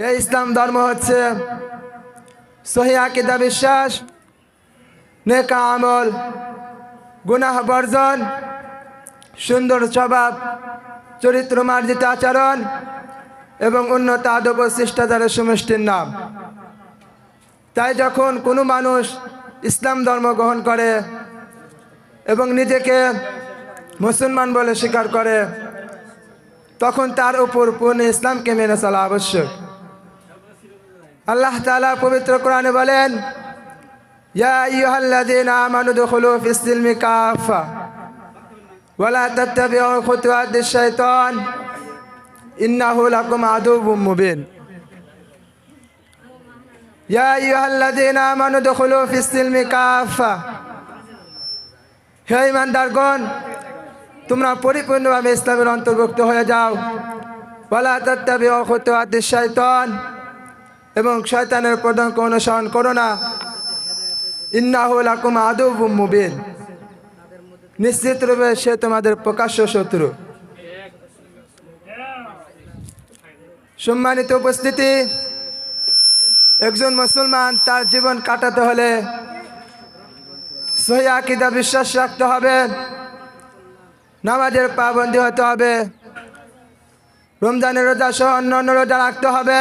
এই ইসলাম ধর্ম হচ্ছে সহিহ আকীদা বিশ্বাস, নেক আমল, গুনাহ বর্জন, সুন্দর স্বভাব, চরিত্র মার্জিত আচরণ এবং উন্নত আদব ও শিষ্টাচারের সমষ্টির নাম। তাই যখন কোনো মানুষ ইসলাম ধর্ম গ্রহণ করে এবং নিজেকে মুসলমান বলে স্বীকার করে, তখন তার উপর পূর্ণ ইসলামকে মেনে চলা আবশ্যক। আল্লাহ তাআলা পবিত্র কোরআনে বলেন, ইয়া আইয়ুহাল্লাযীনা আমানু দুখুলু ফিস-সিলমি কাফা ওয়া লা তাত্তাবিউ খুতুওয়াতিশ শাইতান ইন্নাহু লাকুম আদুউম মুবিন। ইয়া আইয়ুহাল্লাযীনা আমানু দুখুলু ফিস-সিলমি কাফা, হে ঈমানদারগণ, তোমরা পরিপূর্ণভাবে ইসলামের অন্তর্ভুক্ত হয়ে যাও। ওয়া লা তাত্তাবিউ খুতুওয়াতিশ শাইতান, এবং শয়তানের পদাঙ্ক অনুসরণ করো না। ইন্নাহু লাকুম আদুউম মুবিন, নিশ্চিত রূপে সে তোমাদের প্রকাশ্য শত্রু। সম্মানিত উপস্থিতি, একজন মুসলমান তার জীবন কাটাতে হলে সহিহ আকীদা বিশ্বাস রাখতে হবে, নামাজের পাবন্দী হতে হবে, রমজানের রোজা সহ অন্যান্য রোজা রাখতে হবে।